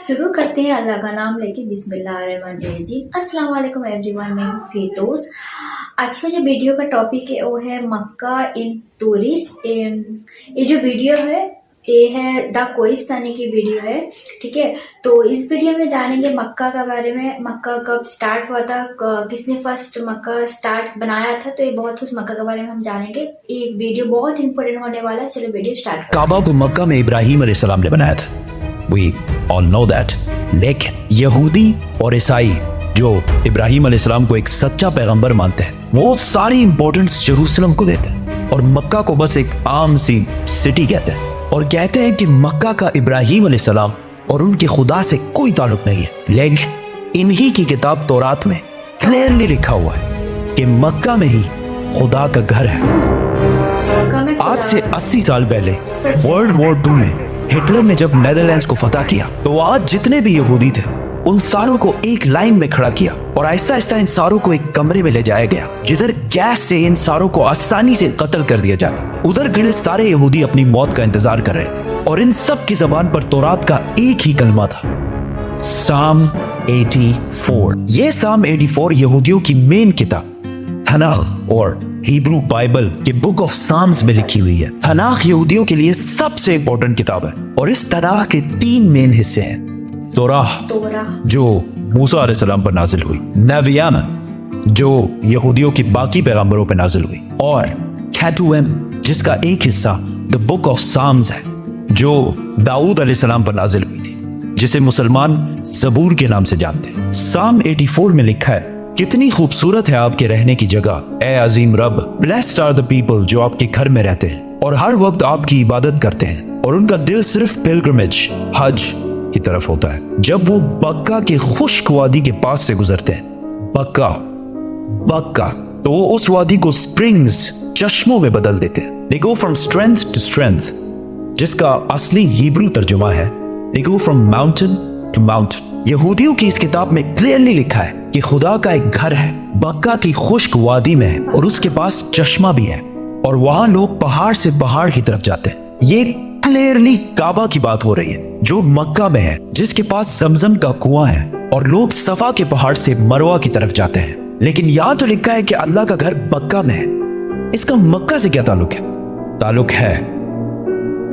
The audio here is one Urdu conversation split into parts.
شروع کرتے ہیں اللہ کا نام لے کے. بسم اللہ الرحمن الرحیم. السلام علیکم ایوری ون, میں ہوں فردوس. آج کا جو ویڈیو کا ٹاپک ہے وہ ہے مکہ ان ٹورسٹ. یہ جو ویڈیو ہے یہ ہے دا کوہستانی کی ویڈیو ہے, ٹھیک ہے. تو اس ویڈیو میں جانیں گے مکہ کے بارے میں, مکہ کب سٹارٹ ہوا تھا, کس نے فرسٹ مکہ سٹارٹ بنایا تھا. تو یہ بہت کچھ مکہ کے بارے میں ہم جانیں گے. یہ ویڈیو بہت امپورٹنٹ ہونے والا ہے. چلو ویڈیو سٹارٹ کرتے ہیں. کعبہ کو مکہ میں ابراہیم علیہ السلام نے بنایا تھا, we all know that. لیکن یہودی اور عیسائی جو ابراہیم علیہ السلام کو ایک سچا پیغمبر مانتے ہیں وہ ساری امپورٹنس جیروسلم کو دیتے ہیں اور مکہ کو بس ایک عام سی سٹی کہتے ہیں, اور کہتے ہیں کہ مکہ کا ابراہیم علیہ السلام اور ان کے خدا سے کوئی تعلق نہیں ہے. لیکن انہی کی کتاب تورات میں کلیئرلی لکھا ہوا ہے کہ مکہ میں ہی خدا کا گھر ہے. آج سے 80 سال پہلے ورلڈ وار 2 میں ہٹلر نے جب نیدرلینڈز کو فتح کیا تو آج جتنے بھی یہودی تھے ان ساروں کو ایک لائن میں کھڑا کیا اور آہستہ آہستہ ان ساروں کو ایک کمرے میں لے جایا گیا جدھر گیس سے ان ساروں کو آسانی سے قتل کر دیا جاتا. ادھر کھڑے سارے یہودی اپنی موت کا انتظار کر رہے تھے اور ان سب کی زبان پر تورات کا ایک ہی کلمہ تھا, سام 84. یہ سام 84 یہودیوں کی مین کتاب تناخ اور ہیبرو بائبل کے بک آف سامز میں لکھی ہوئی ہے. تناخ یہودیوں کے لیے سب سے امپورٹنٹ کتاب ہے اور اس تناخ کے 3 مین حصے ہیں. توراہ جو موسیٰ علیہ السلام پر نازل ہوئی, نویانہ جو یہودیوں کی باقی پیغمبروں پہ نازل ہوئی, اور کیٹویم جس کا ایک حصہ دا بک آف سامز ہے جو داؤد علیہ السلام پر نازل ہوئی تھی جسے مسلمان زبور کے نام سے جانتے ہیں. سام 84 میں لکھا ہے, کتنی خوبصورت ہے آپ کے رہنے کی جگہ اے عظیم رب, blessed are the people جو آپ کے گھر میں رہتے ہیں اور ہر وقت آپ کی عبادت کرتے ہیں اور ان کا دل صرف pilgrimage حج کی طرف ہوتا ہے. جب وہ بکہ کے خشک وادی کے پاس سے گزرتے ہیں, بکہ تو وہ اس وادی کو springs چشموں میں بدل دیتے ہیں. they go from strength to strength جس کا اصلی ہیبرو ترجمہ ہے they go from mountain to mountain. یہودیوں کی اس کتاب میں کلیئرلی لکھا ہے کہ خدا کا ایک گھر ہے بکہ کی خشک وادی میں ہے اور اس کے پاس چشمہ بھی ہے اور وہاں لوگ پہاڑ سے پہاڑ کی طرف جاتے ہیں. یہ کلیئرلی کعبہ کی بات ہو رہی ہے جو مکہ میں ہے جس کے پاس زمزم کا کنواں ہے اور لوگ صفا کے پہاڑ سے مروہ کی طرف جاتے ہیں. لیکن یہاں تو لکھا ہے کہ اللہ کا گھر مکہ میں ہے. اس کا مکہ سے کیا تعلق ہے؟ تعلق ہے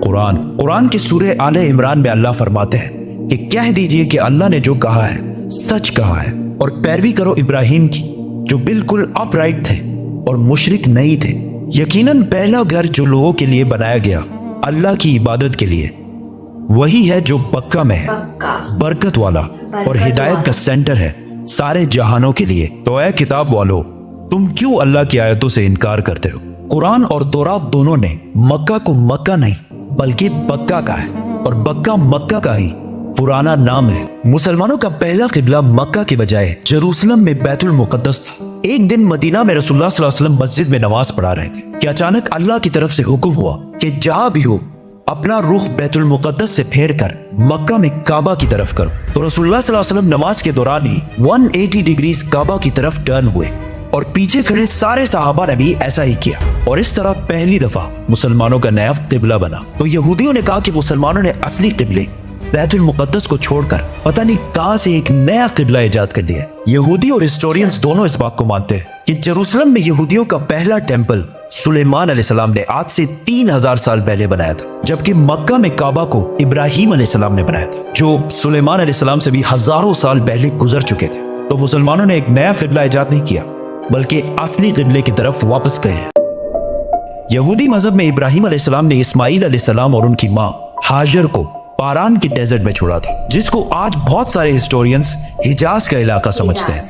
قرآن کی سورہ آل عمران میں اللہ فرماتے ہیں کہ کہہ دیجئے کہ اللہ نے جو کہا ہے سچ کہا ہے اور پیروی کرو ابراہیم کی جو بالکل اپ رائٹ تھے اور مشرک نہیں تھے. یقیناً پہلا گھر جو لوگوں کے لیے بنایا گیا اللہ کی عبادت کے لیے وہی ہے جو مکہ میں ہے, برکت والا اور ہدایت کا سینٹر ہے سارے جہانوں کے لیے. تو اے کتاب والو تم کیوں اللہ کی آیتوں سے انکار کرتے ہو؟ قرآن اور تورات دونوں نے مکہ کو مکہ نہیں بلکہ بکہ کہا ہے اور بکہ مکہ کا ہی پرانا نام ہے. مسلمانوں کا پہلا قبلہ مکہ کے بجائے جیروسلم میں بیت المقدس تھا. ایک دن مدینہ میں رسول اللہ صلی اللہ علیہ وسلم مسجد میں نماز پڑھا رہے تھے کہ اچانک اللہ کی طرف سے حکم ہوا کہ جہاں بھی ہو اپنا رخ بیت المقدس سے پھیر کر مکہ میں کعبہ کی طرف کرو. تو رسول اللہ صلی اللہ علیہ وسلم نماز کے دوران ہی 180 ڈگریز کعبہ کی طرف ٹرن ہوئے اور پیچھے کھڑے سارے صحابہ نے بھی ایسا ہی کیا اور اس طرح پہلی دفعہ مسلمانوں کا نیا قبلہ بنا. تو یہودیوں نے کہا کہ مسلمانوں نے اصلی قبلے بیت المقدس کو چھوڑ کر پتہ نہیں کہاں سے ایک نیا قبلہ ایجاد کر لیا. یہودی اور ہسٹورینز دونوں اس بات کو مانتے ہیں کہ جیروسلم میں یہودیوں کا پہلا ٹیمپل سلیمان علیہ السلام نے آج سے 3000 سال پہلے بنایا تھا, جبکہ مکہ میں کعبہ کو ابراہیم علیہ السلام نے بنایا تھا جو سلیمان علیہ السلام سے بھی ہزاروں سال پہلے گزر چکے تھے. تو مسلمانوں نے ایک نیا قبلہ ایجاد نہیں کیا بلکہ اصلی قبلے کی طرف واپس گئے ہیں. یہودی مذہب میں ابراہیم علیہ السلام نے اسماعیل علیہ السلام اور ان کی ماں ہاجر کو پاران کی ڈیزرٹ میں چھوڑا تھا جس کو آج بہت سارے ہسٹورینز حجاز کا علاقہ سمجھتے ہیں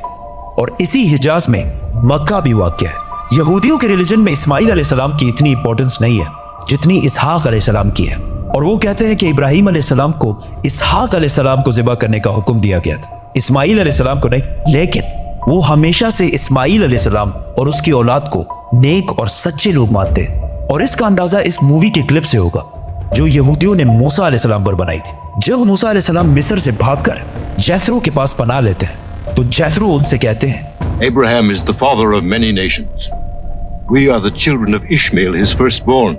اور اسی حجاز میں مکہ بھی واقع ہے. یہودیوں کے ریلیجن میں اسماعیل علیہ السلام کی اتنی امپورٹنس نہیں ہے جتنی اسحاق علیہ السلام کی ہے, اور وہ کہتے ہیں کہ ابراہیم علیہ السلام کو اسحاق علیہ السلام کو ذبح کرنے کا حکم دیا گیا تھا, اسماعیل علیہ السلام کو نہیں. لیکن وہ ہمیشہ سے اسماعیل علیہ السلام اور اس کی اولاد کو نیک اور سچے لوگ مانتے ہیں, اور اس کا اندازہ اس مووی کے کلپ سے ہوگا جو یہودیوں نے موسیٰ علیہ السلام پر بنائی تھی. جب موسیٰ علیہ السلام مصر سے بھاگ کر جیتھرو کے پاس پناہ لیتے ہیں تو جیتھرو ان سے کہتے ہیں Abraham is the father of many nations. We are the children of Ishmael, his firstborn.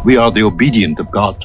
We are the obedient of God.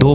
2